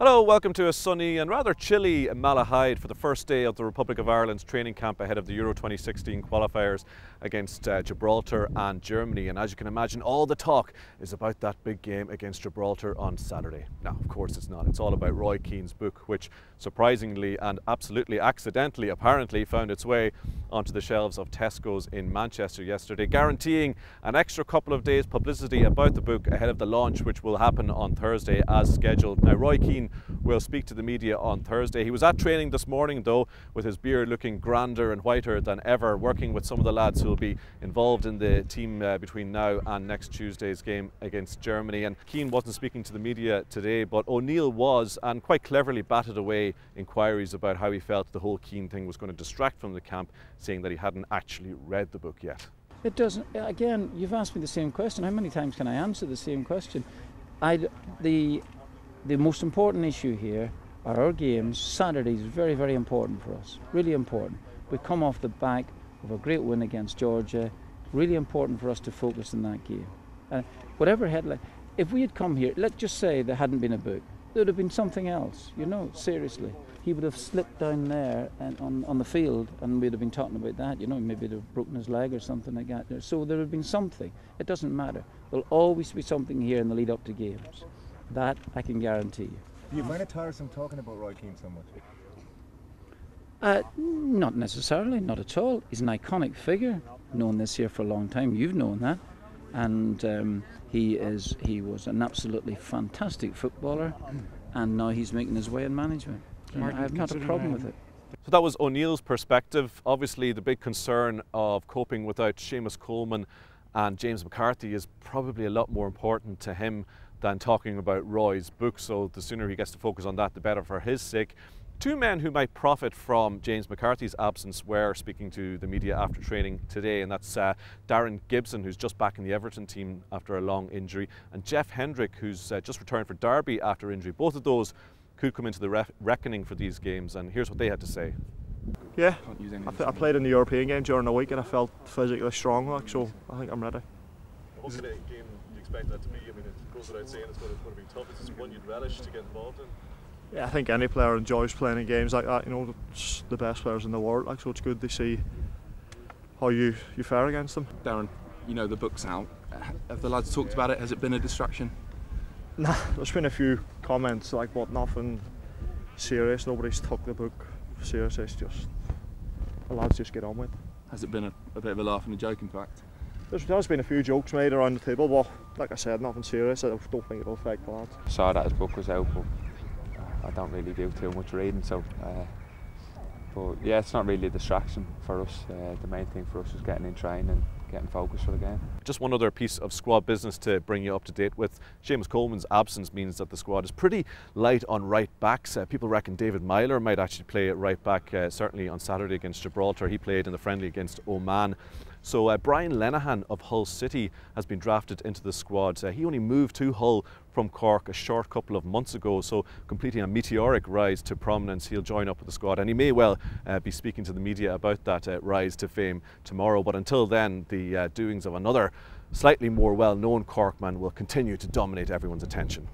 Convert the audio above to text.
Hello, welcome to a sunny and rather chilly Malahide for the first day of the Republic of Ireland's training camp ahead of the Euro 2016 qualifiers against Gibraltar and Germany. And as you can imagine, all the talk is about that big game against Gibraltar on Saturday. Now, of course it's not. It's all about Roy Keane's book, which surprisingly and absolutely accidentally apparently found its way onto the shelves of Tesco's in Manchester yesterday, guaranteeing an extra couple of days publicity about the book ahead of the launch, which will happen on Thursday as scheduled. Now, Roy Keane will speak to the media on Thursday. He was at training this morning though, with his beard looking grander and whiter than ever, working with some of the lads who will be involved in the team between now and next Tuesday's game against Germany. And Keane wasn't speaking to the media today, but O'Neill was, and quite cleverly batted away inquiries about how he felt the whole Keane thing was going to distract from the camp, saying that he hadn't actually read the book yet. It doesn't. Again, you've asked me the same question. How many times can I answer the same question? The most important issue here are our games. Saturday is very, very important for us. Really important. We come off the back of a great win against Georgia. Really important for us to focus on that game. Whatever headline, if we had come here, let's just say there hadn't been a book, there would have been something else. You know, seriously. He would have slipped down there and on the field, and we'd have been talking about that. You know, maybe they'd have broken his leg or something like that. So there would have been something. It doesn't matter. There'll always be something here in the lead up to games. That I can guarantee you. Do you find it tiresome talking about Roy Keane so much? Not necessarily, not at all. He's an iconic figure. Known this here for a long time. You've known that, and he was an absolutely fantastic footballer, and now he's making his way in management. I have not a problem with it. So that was O'Neill's perspective. Obviously, the big concern of coping without Seamus Coleman and James McCarthy is probably a lot more important to him than talking about Roy's book, so the sooner he gets to focus on that, the better for his sake. Two men who might profit from James McCarthy's absence were speaking to the media after training today, and that's Darren Gibson, who's just back in the Everton team after a long injury, and Jeff Hendrick, who's just returned for Derby after injury. Both of those could come into the reckoning for these games, and here's what they had to say. Yeah, I played in the European game during the week and I felt physically strong, so I think I'm ready. What kind of game do you expect that to be? I mean, it goes without saying it's going to be tough. Is this one you'd relish to get involved in? Yeah, I think any player enjoys playing in games like that. You know, it's the best players in the world, so it's good to see how you fare against them. Darren, you know the book's out. Have the lads talked about it? Has it been a distraction? Nah, there's been a few comments but nothing serious. Nobody's took the book serious. It's just the lads just get on with it. Has it been a bit of a laugh and a joke, in fact? There's been a few jokes made around the table, but like I said, nothing serious. I don't think it'll affect the lads. Saw that his book was out, but I don't really do too much reading, so but yeah, it's not really a distraction for us. The main thing for us is getting in training and getting focused for the game. Just one other piece of squad business to bring you up to date with. Seamus Coleman's absence means that the squad is pretty light on right backs. People reckon David Myler might actually play at right back, certainly on Saturday against Gibraltar. He played in the friendly against Oman. So Brian Lenihan of Hull City has been drafted into the squad. He only moved to Hull from Cork a short couple of months ago, so completing a meteoric rise to prominence. He'll join up with the squad, and he may well be speaking to the media about that rise to fame tomorrow. But until then, the doings of another slightly more well-known Cork man will continue to dominate everyone's attention.